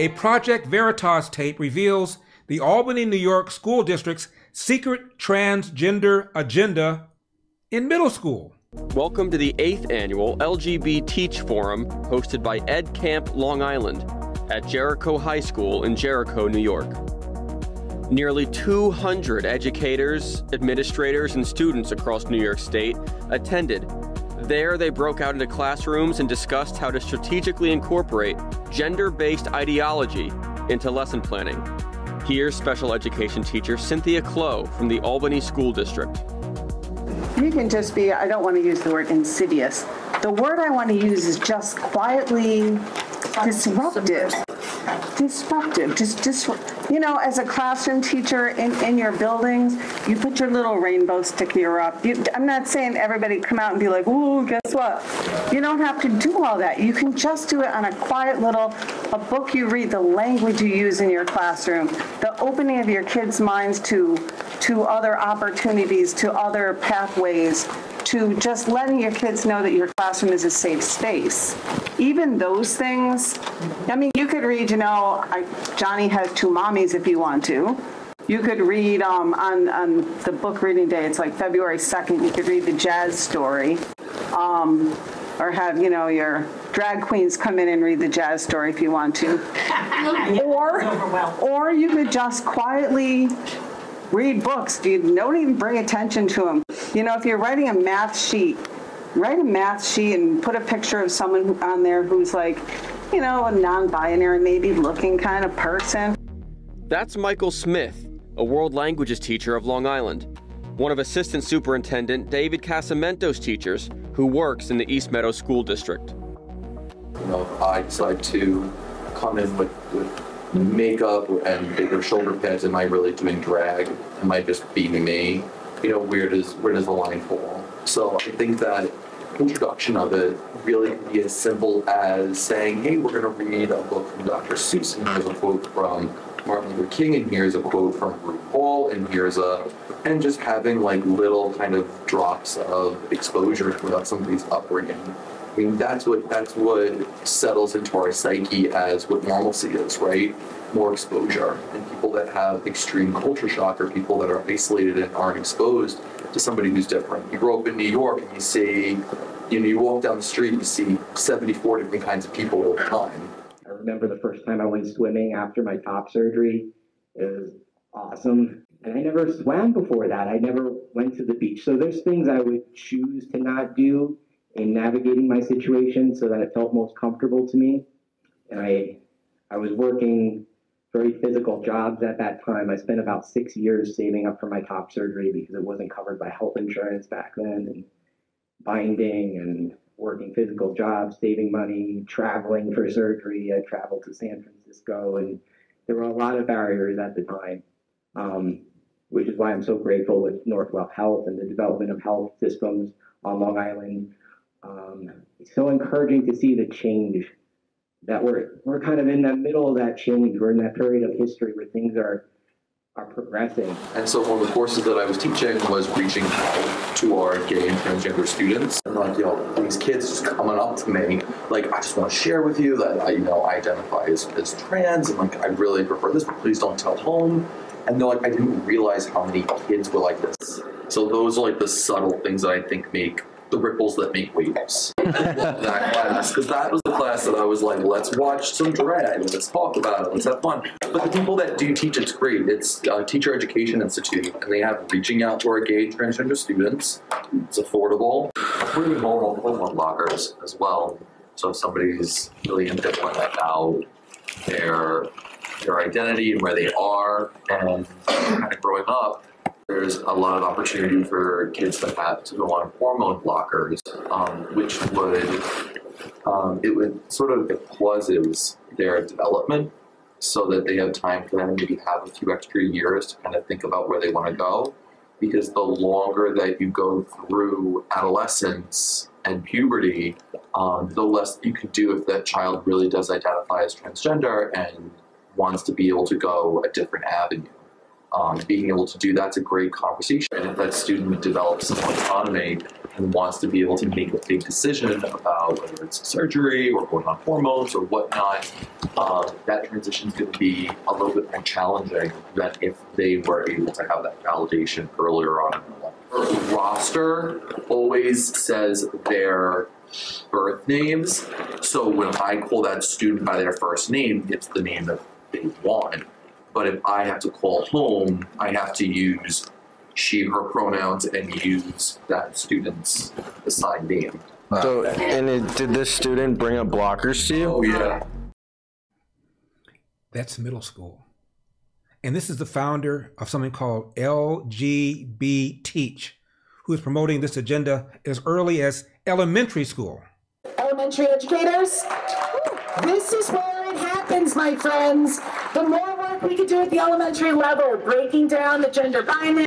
A Project Veritas tape reveals the Albany, New York School District's secret transgender agenda in middle school. Welcome to the 8th annual LGB Teach Forum, hosted by Ed Camp Long Island at Jericho High School in Jericho, New York. Nearly 200 educators, administrators, and students across New York State attended. There, they broke out into classrooms and discussed how to strategically incorporate gender-based ideology into lesson planning. Here's special education teacher Cynthia Clow from the Albany School District. You can just be, I don't want to use the word insidious. The word I want to use is just quietly disruptive. Disruptive, you know, as a classroom teacher in your buildings, you put your little rainbow sticker up. I'm not saying everybody come out and be like, ooh, guess what? You don't have to do all that. You can just do it on a quiet little, a book you read, the language you use in your classroom, the opening of your kids' minds to other opportunities, to other pathways, to just letting your kids know that your classroom is a safe space. Even those things, I mean, you could read, you know, Johnny has two mommies if you want to. You could read on the book reading day, it's like February 2nd, you could read the jazz story. Or have, you know, your drag queens come in and read the jazz story if you want to. Or you could just quietly read books. Don't even bring attention to them. You know, if you're writing a math sheet, write a math sheet and put a picture of someone on there who's like, you know, a non-binary, maybe looking kind of person. That's Michael Smith, a world languages teacher of Long Island, one of Assistant Superintendent David Casamento's teachers who works in the East Meadow School District. You know, I decide to come in with makeup and bigger shoulder pads. Am I really doing drag? Am I just being me? You know, where does the line fall? So I think that introduction of it really can be as simple as saying, hey, we're going to read a book from Dr. Seuss, and here's a quote from Martin Luther King, and here's a quote from RuPaul, and just having like little kind of drops of exposure without somebody's upbringing. I mean, that's what settles into our psyche as what normalcy is, right? More exposure. And people that have extreme culture shock are people that are isolated and aren't exposed to somebody who's different. You grow up in New York and you see, you know, you walk down the street, you see 74 different kinds of people all the time. I remember the first time I went swimming after my top surgery. It was awesome. And I never swam before that. I never went to the beach. So there's things I would choose to not do in navigating my situation so that it felt most comfortable to me. And I was working very physical jobs at that time. I spent about 6 years saving up for my top surgery because it wasn't covered by health insurance back then, and binding and working physical jobs, saving money, traveling for surgery. I traveled to San Francisco, and there were a lot of barriers at the time, which is why I'm so grateful with Northwell Health and the development of health systems on Long Island. It's so encouraging to see the change that we're kind of in the middle of that change. We're in that period of history where things are progressing. And so one of the courses that I was teaching was reaching out to our gay and transgender students. And like, you know, these kids just coming up to me, like, I just want to share with you that I identify as trans, and like, I really prefer this, but please don't tell home. And they're like, I didn't realize how many kids were like this. So those are like the subtle things that I think make the ripples that make waves. I love that class, because that was the class that I was like, let's watch some drag, let's talk about it, let's have fun. But the people that do teach, it's great. It's Teacher Education Institute, and they have reaching out to our gay and transgender students. It's affordable. We're doing hormone blockers as well. So if somebody's really ambivalent about their identity and where they are and kind of growing up, there's a lot of opportunity for kids that have to go on hormone blockers, which would sort of pauses their development so that they have time to then maybe have a few extra years to kind of think about where they want to go. Because the longer that you go through adolescence and puberty, the less you can do if that child really does identify as transgender and wants to be able to go a different avenue. Being able to do that's a great conversation. And if that student develops some autonomy and wants to be able to make a big decision about whether it's surgery or going on hormones or whatnot, that transition is going to be a little bit more challenging than if they were able to have that validation earlier on in their life. Our roster always says their birth names, so when I call that student by their first name, it's the name that they want. But if I have to call home, I have to use she, her pronouns and use that student's assigned name. So, did this student bring up blockers to you? Oh, yeah. That's middle school. And this is the founder of something called LGB Teach, who is promoting this agenda as early as elementary school. Elementary educators, this is where it happens, my friends. The more work we can do at the elementary level, breaking down the gender binary,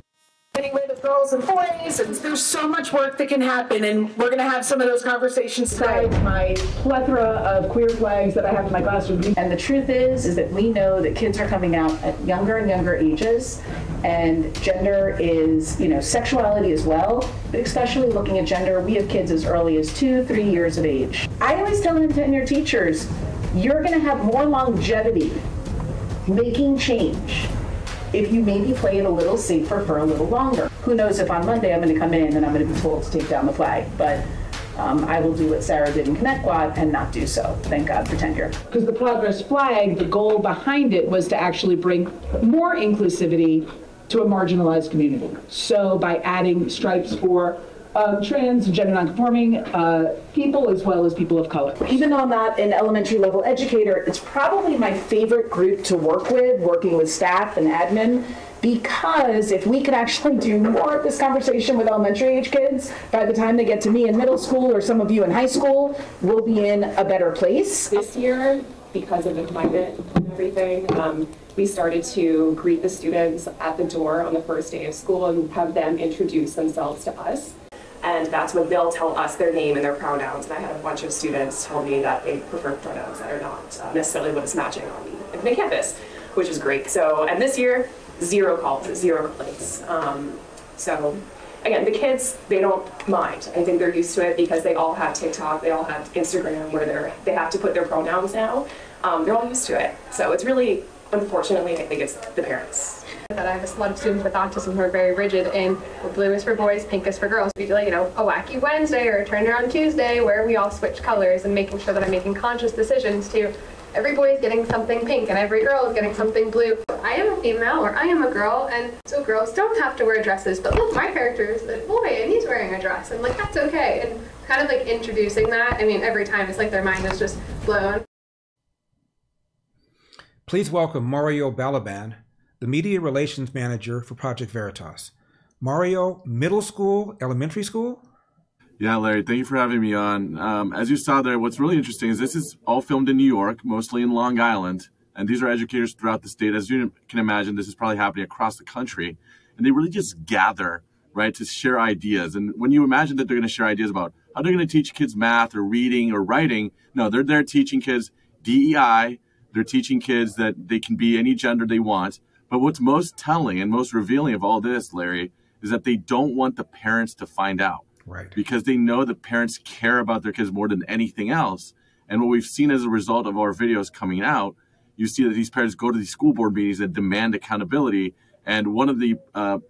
getting rid of girls and boys, and there's so much work that can happen, and we're going to have some of those conversations today. My plethora of queer flags that I have in my classroom. And the truth is that we know that kids are coming out at younger and younger ages, and gender is, sexuality as well, but especially looking at gender, we have kids as early as 2-3 years of age. I always tell tenured teachers, you're going to have more longevity making change if you maybe play it a little safer for a little longer. Who knows if on Monday I'm going to come in and I'm going to be told to take down the flag, but I will do what Sarah did in Connecticut and not do so. Thank God for tenure. Because the progress flag, the goal behind it was to actually bring more inclusivity to a marginalized community. So by adding stripes for trans and gender nonconforming people as well as people of color. Even though I'm not an elementary level educator, it's probably my favorite group to work with, working with staff and admin, because if we could actually do more of this conversation with elementary age kids, by the time they get to me in middle school or some of you in high school, we'll be in a better place. This year, because of the climate and everything, we started to greet the students at the door on the first day of school and have them introduce themselves to us. And that's when they'll tell us their name and their pronouns. And I had a bunch of students tell me that they prefer pronouns that are not necessarily what is matching on the campus, which is great. So, and this year, 0 calls, 0 complaints. So, again, the kids, they don't mind. I think they're used to it because they all have TikTok, they all have Instagram where they have to put their pronouns now. They're all used to it. So it's really, unfortunately, I think it's the parents. That I have a lot of students with autism who are very rigid in blue is for boys, pink is for girls. We do like, a wacky Wednesday or a turn around Tuesday where we all switch colors and making sure that I'm making conscious decisions to every boy is getting something pink and every girl is getting something blue. I am a female or I am a girl, and so girls don't have to wear dresses, but look, my character is a boy and he's wearing a dress, and that's okay. And kind of introducing that, every time it's like their mind is just blown. Please welcome Mario Balaban, the Media Relations Manager for Project Veritas. Mario, middle school, elementary school? Yeah, Larry, thank you for having me on. As you saw there, what's really interesting is this is all filmed in New York, mostly in Long Island, and these are educators throughout the state. As you can imagine, this is probably happening across the country, and they really just gather, right, to share ideas. And when you imagine that they're going to share ideas about how they're going to teach kids math or reading or writing, no, they're there teaching kids DEI. They're teaching kids that they can be any gender they want. But what's most telling and most revealing of all this, Larry, is that they don't want the parents to find out. Right. Because they know that parents care about their kids more than anything else. And what we've seen as a result of our videos coming out, you see that these parents go to these school board meetings and demand accountability. And one of the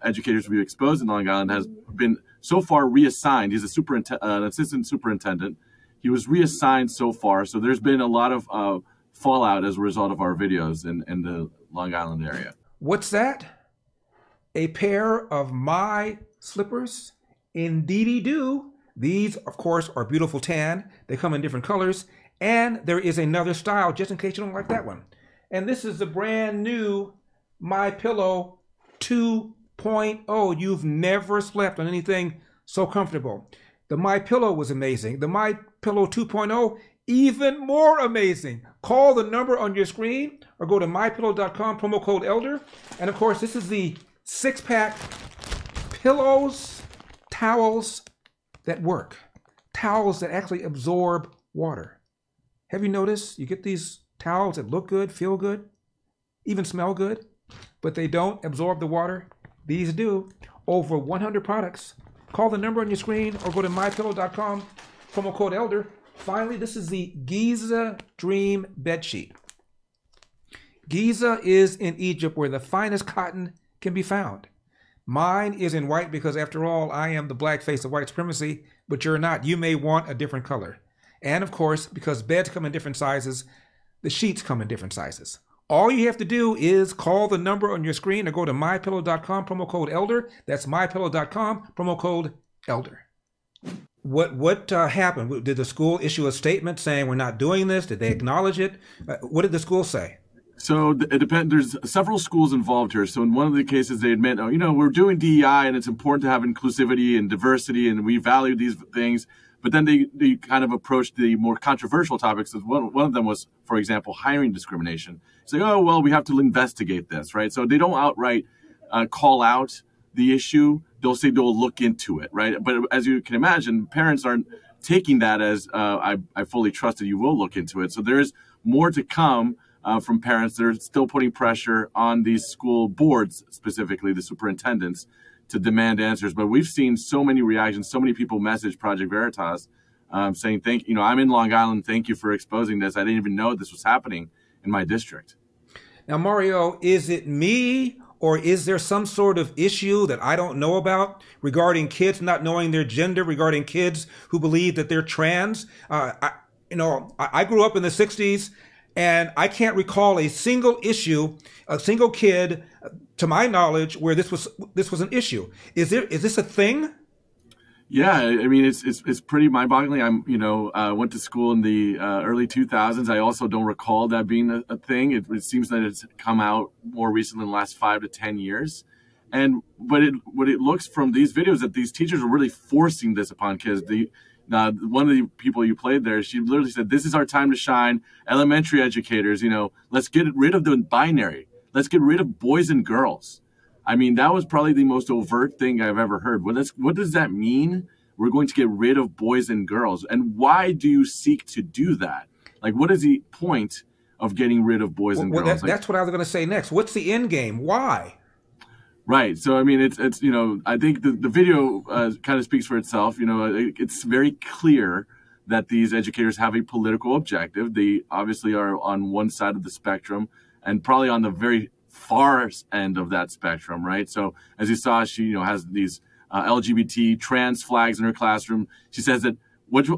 educators we've exposed in Long Island has been so far reassigned. He's an assistant superintendent. He was reassigned so far. So there's been a lot of fallout as a result of our videos in the Long Island area. What's that? A pair of my slippers? Indeedy do. These, of course, are beautiful tan. They come in different colors. And there is another style, just in case you don't like that one. And this is the brand new MYPILLOW 2.0. You've never slept on anything so comfortable. The MYPILLOW was amazing. The MYPILLOW 2.0, even more amazing. Call the number on your screen or go to mypillow.com, promo code ELDER. And of course, this is the 6-pack pillows, towels that work. Towels that actually absorb water. Have you noticed you get these towels that look good, feel good, even smell good, but they don't absorb the water? These do. Over 100 products, call the number on your screen or go to MyPillow.com, promo code ELDER. Finally, this is the Giza Dream Bedsheet. Giza is in Egypt where the finest cotton can be found. Mine is in white because, after all, I am the black face of white supremacy, but you're not. You may want a different color. And, of course, because beds come in different sizes, the sheets come in different sizes. All you have to do is call the number on your screen or go to MyPillow.com, promo code ELDER. That's MyPillow.com, promo code ELDER. What happened? Did the school issue a statement saying we're not doing this? Did they acknowledge it? What did the school say? So it depends. There's several schools involved here. So in one of the cases, they admit, oh, we're doing DEI and it's important to have inclusivity and diversity and we value these things. But then they kind of approached the more controversial topics. One of them was, for example, hiring discrimination. It's like, oh, well, we have to investigate this, right? So they don't outright call out the issue. They'll say they'll look into it, right? But as you can imagine, parents aren't taking that as I fully trust that you will look into it. So there is more to come from parents. They're still putting pressure on these school boards, specifically the superintendents, to demand answers. But we've seen so many reactions, so many people message Project Veritas saying, I'm in Long Island. Thank you for exposing this. I didn't even know this was happening in my district. Now, Mario, is it me or is there some sort of issue that I don't know about regarding kids not knowing their gender, regarding kids who believe that they're trans? I grew up in the 60s and I can't recall a single issue, a single kid, to my knowledge, where this was an issue. Is this a thing? Yeah, I mean it's pretty mind-boggling. I went to school in the early 2000s. I also don't recall that being a thing. It seems that it's come out more recently in the last 5 to 10 years. But what it looks from these videos that these teachers are really forcing this upon kids. One of the people you played there, she literally said, "This is our time to shine. Elementary educators, let's get rid of the binary. Let's get rid of boys and girls." I mean, that was probably the most overt thing I've ever heard. What does that mean? We're going to get rid of boys and girls. And why do you seek to do that? Like, what is the point of getting rid of boys and girls? That's what I was going to say next. What's the end game? Why? Right. So, I mean, it's I think the video kind of speaks for itself. It's very clear that these educators have a political objective. They obviously are on one side of the spectrum and probably on the very far end of that spectrum, right? So as you saw, she has these LGBT trans flags in her classroom. She says that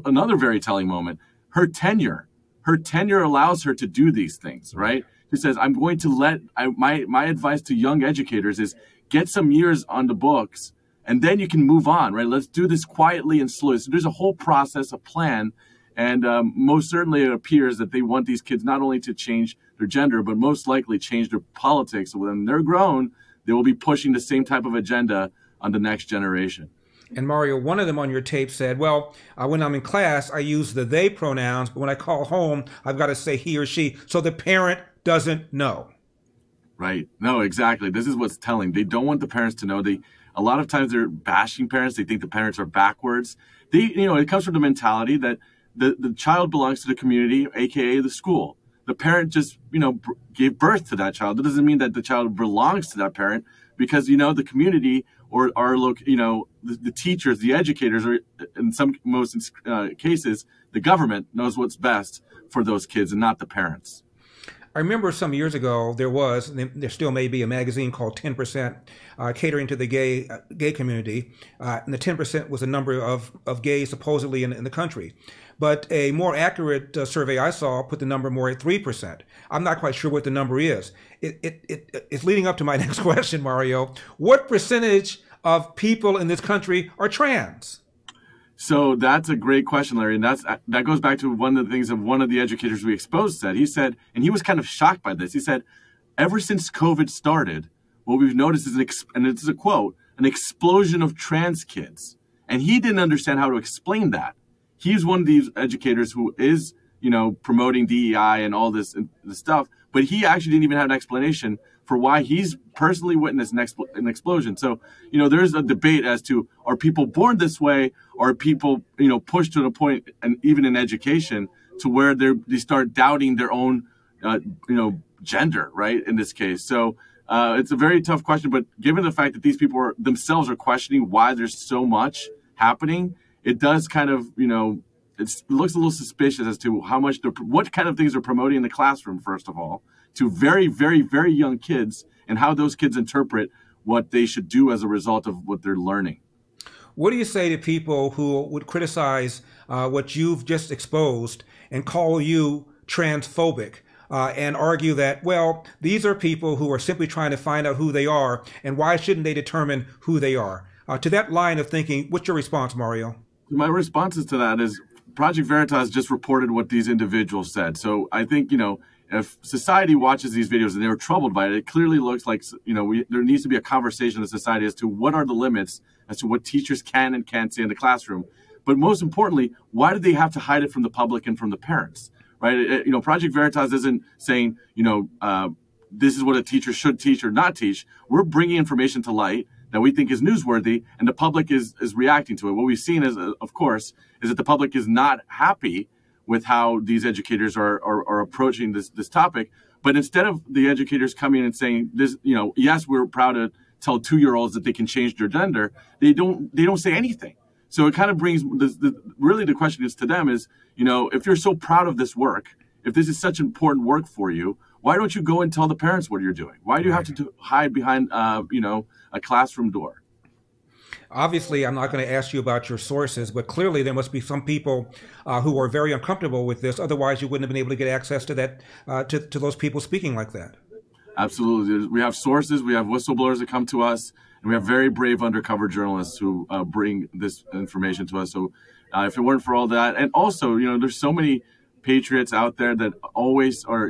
another very telling moment, her tenure allows her to do these things, right? She says, I'm going to my advice to young educators is get some years on the books and then you can move on, right? Let's do this quietly and slowly. So there's a whole process, a plan. And most certainly it appears that they want these kids not only to change their gender, but most likely change their politics. So when they're grown, they will be pushing the same type of agenda on the next generation. And Mario, one of them on your tape said, well, when I'm in class, I use the they pronouns, but when I call home, I've got to say he or she, so the parent doesn't know. Right. No, exactly. This is what's telling. They don't want the parents to know. A lot of times they're bashing parents. They think the parents are backwards. It comes from the mentality that the child belongs to the community, aka the school. The parent just, gave birth to that child. That doesn't mean that the child belongs to that parent because, the community or the teachers, the educators, or in most cases, the government knows what's best for those kids and not the parents. I remember some years ago, there still may be a magazine called 10%, catering to the gay community. And the 10% was a number of gays supposedly in the country. But a more accurate survey I saw put the number more at 3%. I'm not quite sure what the number is. It's leading up to my next question, Mario. What percentage of people in this country are trans? So that's a great question, Larry. And that goes back to one of the things that one of the educators we exposed said. He said, and he was kind of shocked by this. He said, ever since COVID started, what we've noticed is, and it's a quote, an explosion of trans kids. And he didn't understand how to explain that. He's one of these educators who is, promoting DEI and all this stuff, but he actually didn't even have an explanation for why he's personally witnessed an explosion. So, there's a debate as to, are people born this way, or are people, pushed to the point, and even in education, to where they start doubting their own, gender, right, in this case. So it's a very tough question, but given the fact that these people themselves are questioning why there's so much happening, it does kind of, it looks a little suspicious as to what kind of things they're promoting in the classroom, first of all, to very, very, very young kids, and how those kids interpret what they should do as a result of what they're learning. What do you say to people who would criticize what you've just exposed and call you transphobic? And argue that, well, these are people who are simply trying to find out who they are, and why shouldn't they determine who they are? To that line of thinking, what's your response, Mario? My responses to that is Project Veritas just reported what these individuals said. So I think, if society watches these videos and they're troubled by it, it clearly looks like, there needs to be a conversation in society as to what are the limits as to what teachers can and can't say in the classroom. But most importantly, why do they have to hide it from the public and from the parents? Right? Project Veritas isn't saying, this is what a teacher should teach or not teach. We're bringing information to light that we think is newsworthy, and the public is reacting to it. What we've seen is, of course, is that the public is not happy with how these educators are approaching this topic. But instead of the educators coming and saying this, yes, we're proud to tell 2-year-olds that they can change their gender, they don't say anything. So it kind of brings really the question is to them is, if you're so proud of this work, if this is such important work for you, why don't you go and tell the parents what you're doing? Why do you have to hide behind, a classroom door? Obviously, I'm not going to ask you about your sources, but clearly there must be some people who are very uncomfortable with this. Otherwise, you wouldn't have been able to get access to that, to those people speaking like that. Absolutely. We have sources, we have whistleblowers that come to us, and we have very brave undercover journalists who bring this information to us. So if it weren't for all that, and also, there's so many patriots out there that always are,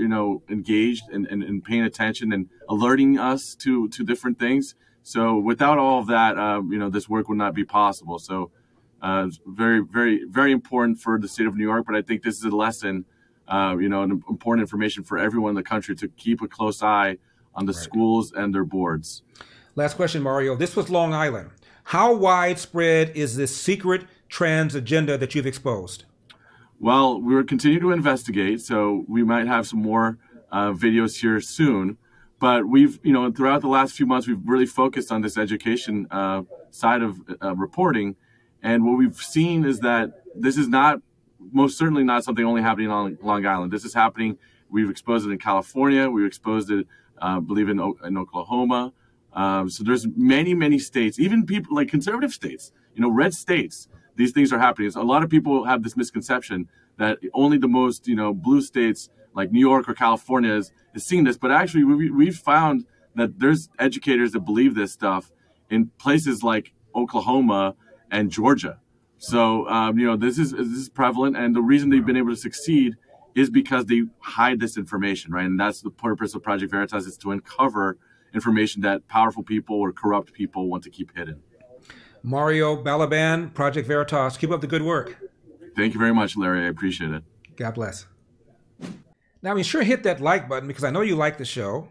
engaged and paying attention and alerting us to different things. So without all of that, this work would not be possible. So it's very, very, very important for the state of New York. But I think this is a lesson, and important information for everyone in the country to keep a close eye on the schools and their boards. Last question, Mario. This was Long Island. How widespread is this secret trans agenda that you've exposed? Well, we're continuing to investigate, so we might have some more videos here soon. But we've, throughout the last few months, we've really focused on this education side of reporting. And what we've seen is that this is most certainly not something only happening on Long Island. This is happening. We've exposed it in California. We've exposed it, I believe, in Oklahoma. So there's many, many states, even people like conservative states, red states. These things are happening. So a lot of people have this misconception that only the most, blue states like New York or California is seeing this. But actually, we've found that there's educators that believe this stuff in places like Oklahoma and Georgia. So, this is prevalent. And the reason they've been able to succeed is because they hide this information, right? And that's the purpose of Project Veritas, is to uncover information that powerful people or corrupt people want to keep hidden. Mario Balaban, Project Veritas, keep up the good work. Thank you very much, Larry. I appreciate it. God bless. Now, be sure to hit that like button because I know you like the show.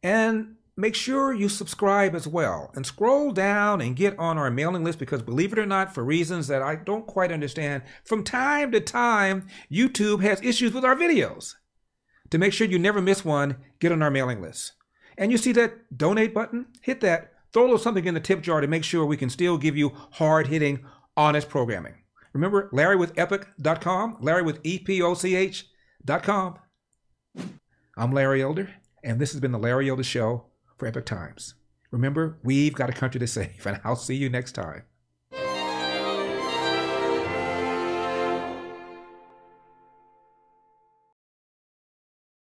And make sure you subscribe as well. And scroll down and get on our mailing list because, believe it or not, for reasons that I don't quite understand, from time to time, YouTube has issues with our videos. To make sure you never miss one, get on our mailing list. And you see that donate button? Hit that. Throw a little something in the tip jar to make sure we can still give you hard-hitting, honest programming. Remember, LarryWithEpoch.com, LarryWithEpoch.com. I'm Larry Elder, and this has been the Larry Elder Show for Epoch Times. Remember, we've got a country to save, and I'll see you next time.